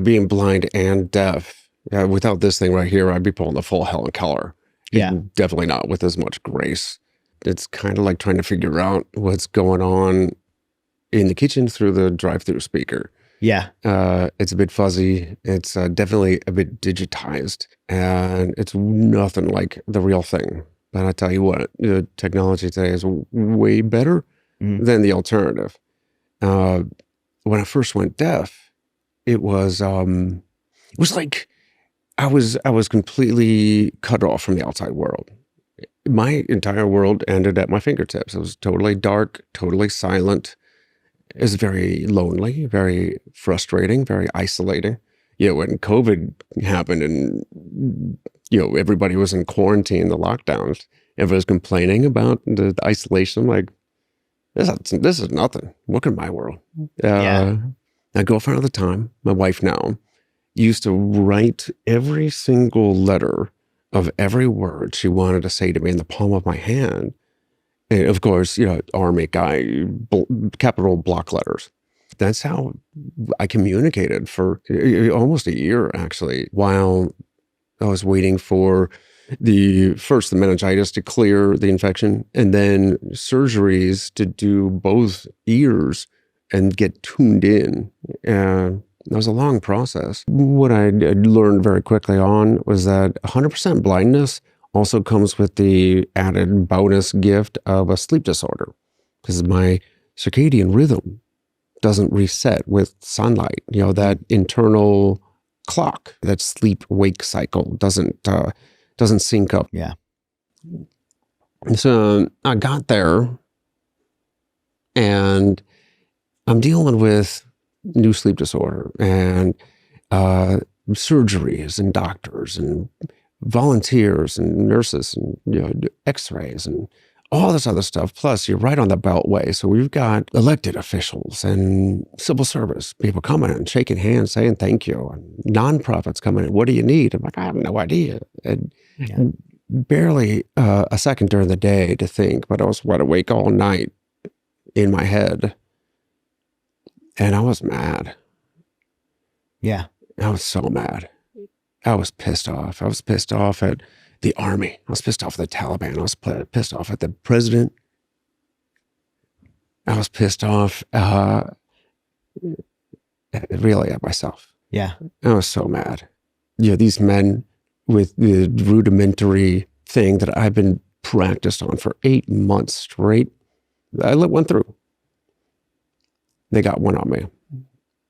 being blind and deaf, without this thing right here, I'd be pulling the full Helen Keller. Yeah. And definitely not with as much grace. It's kind of like trying to figure out what's going on in the kitchen through the drive-through speaker. Yeah. It's a bit fuzzy. It's definitely a bit digitized, and it's nothing like the real thing. But I tell you what, the technology today is way better than the alternative. When I first went deaf, it was like I was completely cut off from the outside world. My entire world ended at my fingertips. It was totally dark, totally silent. It was very lonely, very frustrating, very isolating. When COVID happened and, everybody was in quarantine, the lockdowns, everybody was complaining about the isolation. Like, this is nothing. Look at my world. My girlfriend at the time, my wife now, used to write every single letter of every word she wanted to say to me in the palm of my hand. And of course, Army guy, capital block letters. That's how I communicated for almost a year, actually, while I was waiting for the meningitis to clear the infection, and then surgeries to do both ears and get tuned in. And that was a long process. What I learned very quickly on was that 100% blindness also comes with the added bonus gift of a sleep disorder, because my circadian rhythm doesn't reset with sunlight. That internal clock, that sleep-wake cycle doesn't sync up. Yeah. So I got there, and I'm dealing with new sleep disorder and surgeries and doctors and volunteers and nurses and x-rays and all this other stuff. Plus, you're right on the beltway. So we've got elected officials and civil service people coming in, shaking hands, saying thank you, and nonprofits coming in. What do you need? I'm like, I have no idea. And barely a second during the day to think, but I was wide awake all night in my head. And I was mad. Yeah. I was so mad. I was pissed off. I was pissed off at the Army. I was pissed off at the Taliban. I was pissed off at the president. I was pissed off really at myself. Yeah. I was so mad. These men with the rudimentary thing that I've been practiced on for 8 months straight, I let one through. They got one on me.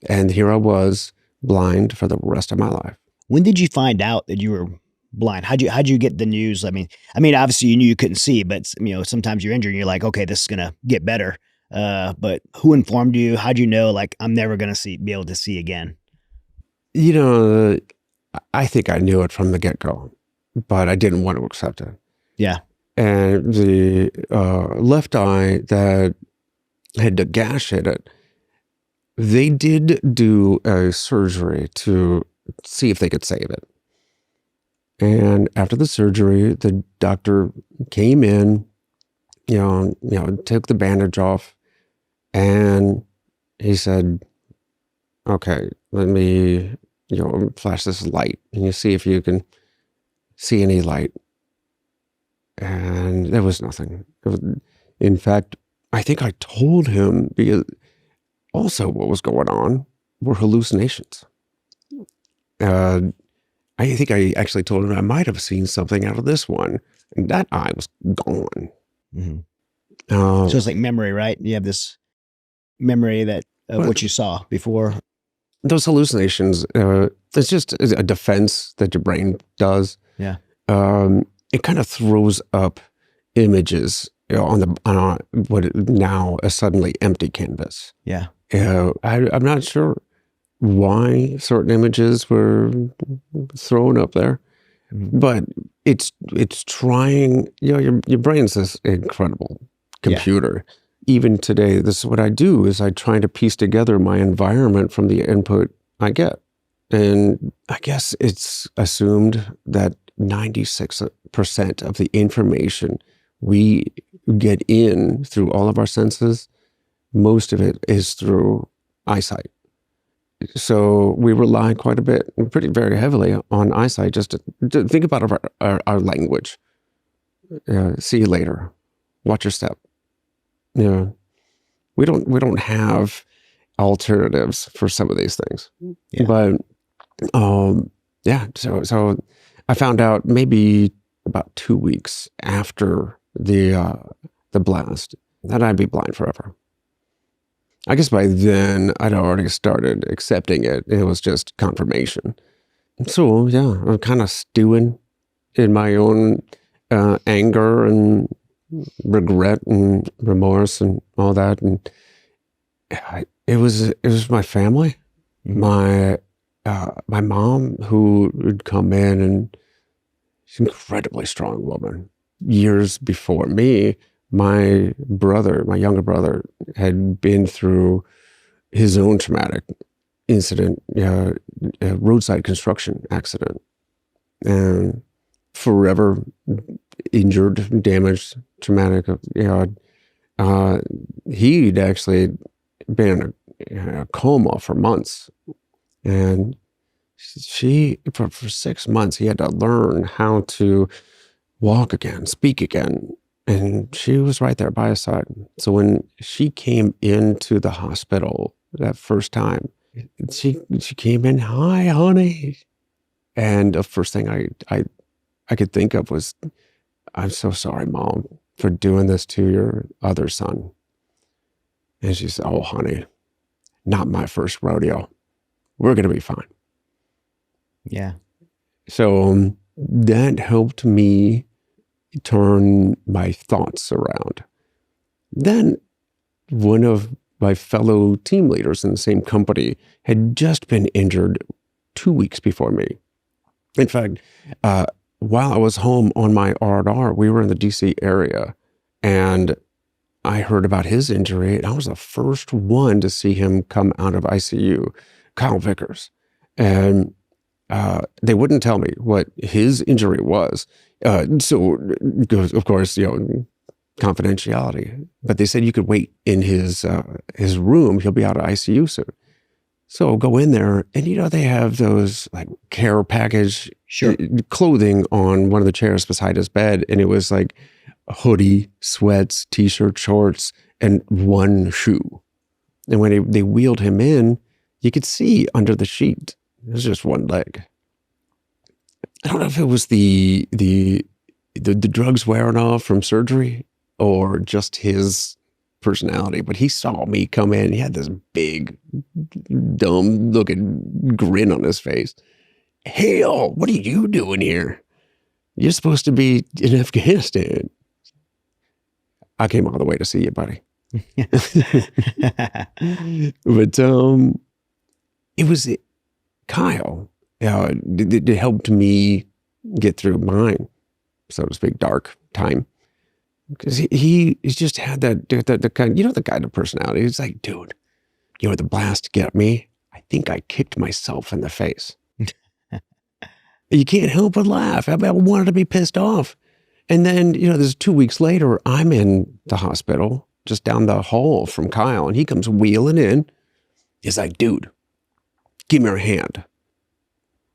And here I was, blind for the rest of my life. When did you find out that you were blind? How'd you get the news? I mean, obviously you knew you couldn't see, but sometimes you're injured and you're like, okay, this is gonna get better. But who informed you? How'd you know, like, I'm never gonna be able to see again? I think I knew it from the get-go, but I didn't want to accept it. Yeah. And the left eye that had the gash in it, they did do a surgery to see if they could save it. And after the surgery, the doctor came in, took the bandage off, and he said, okay, let me, flash this light, and you see if you can see any light. And there was nothing. In fact, I think I told him, because also what was going on were hallucinations. I think I actually told him I might have seen something out of this one, and that eye was gone. Mm-hmm. So it's like memory, right? You have this memory that what you saw before. Those hallucinations, it's just a defense that your brain does. Yeah. It kind of throws up images on what now a suddenly empty canvas. Yeah. I'm not sure why certain images were thrown up there, but it's trying. Your brain's this incredible computer. Yeah. Even today, this is what I do: is I try to piece together my environment from the input I get, and I guess it's assumed that 96% of the information we get in through all of our senses, most of it is through eyesight. So we rely quite a bit, very heavily on eyesight. Just to think about our language. See you later. Watch your step. We don't have alternatives for some of these things. Yeah. But so I found out maybe about 2 weeks after the blast that I'd be blind forever. I guess by then I'd already started accepting it. It was just confirmation. So yeah, I'm kind of stewing in my own anger and regret and remorse and all that. And it was my family, my mom, who would come in, and she's an incredibly strong woman. Years before me, my younger brother, had been through his own traumatic incident, a roadside construction accident, and forever injured, damaged, traumatic. He'd actually been in a coma for months, and for 6 months he had to learn how to walk again, speak again. And she was right there by his side. So when she came into the hospital that first time, she came in, "Hi, honey." And the first thing I could think of was, "I'm so sorry, Mom, for doing this to your other son." And she said, "Oh, honey, not my first rodeo. We're going to be fine." Yeah. So that helped me turn my thoughts around. Then one of my fellow team leaders in the same company had just been injured 2 weeks before me. In fact, while I was home on my R&R, we were in the DC area, and I heard about his injury, and I was the first one to see him come out of ICU, Kyle Vickers. And they wouldn't tell me what his injury was. So, of course, confidentiality. But they said you could wait in his room. He'll be out of ICU soon. So go in there, and they have those like care package clothing on one of the chairs beside his bed, and it was like a hoodie, sweats, t-shirt, shorts, and one shoe. And when they wheeled him in, you could see under the sheet, there's just one leg. I don't know if it was the drugs wearing off from surgery or just his personality, but he saw me come in. He had this big, dumb looking grin on his face. "Hale, what are you doing here? You're supposed to be in Afghanistan." "I came all the way to see you, buddy." But it was Kyle. It helped me get through mine, so to speak, dark time. Because he just had the kind, the kind of personality. It's like, "Dude, the blast get me. I think I kicked myself in the face." You can't help but laugh. I wanted to be pissed off. And then, there's 2 weeks later, I'm in the hospital just down the hall from Kyle, and he comes wheeling in. He's like, "Dude, give me your hand."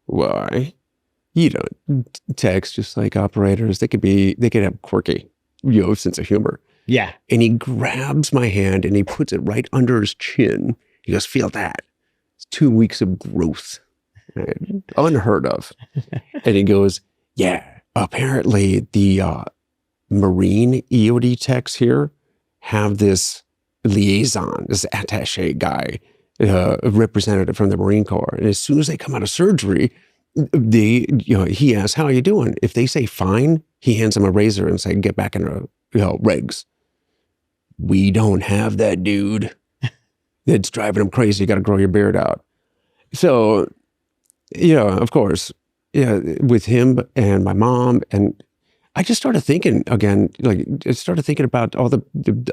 "Why?" Text, just like operators, they could have quirky, sense of humor. Yeah. And he grabs my hand and he puts it right under his chin. He goes, "Feel that? It's 2 weeks of growth." Right? Unheard of. And he goes, "Yeah, apparently the Marine EOD techs here have this liaison, this attache guy, a representative from the Marine Corps. And as soon as they come out of surgery, he asks, 'How are you doing?' If they say fine, he hands them a razor and say, 'Get back in regs.' We don't have that, dude. It's driving him crazy. You got to grow your beard out." So, of course, with him and my mom, and I just started thinking again, about all the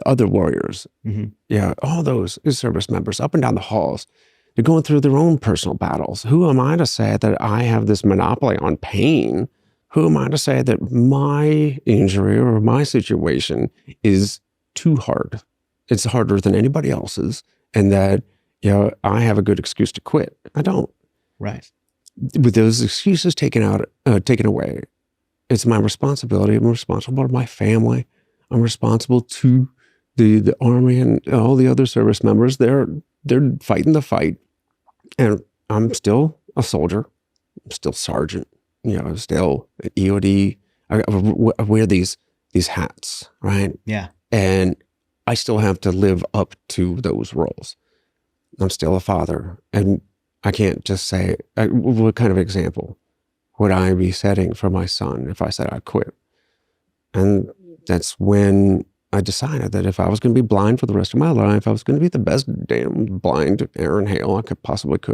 other warriors. Mm-hmm. Yeah, all those service members up and down the halls. They're going through their own personal battles. Who am I to say that I have this monopoly on pain? Who am I to say that my injury or my situation is too hard? It's harder than anybody else's, and that I have a good excuse to quit. I don't. Right. With those excuses taken away, it's my responsibility. I'm responsible to my family. I'm responsible to the Army and all the other service members. They're fighting the fight, and I'm still a soldier. I'm still sergeant. I'm still an EOD. I wear these hats, right? Yeah. And I still have to live up to those roles. I'm still a father, and I can't just say, what kind of example would I be setting for my son if I said I quit? And that's when I decided that if I was going to be blind for the rest of my life, I was going to be the best damn blind Aaron Hale I possibly could.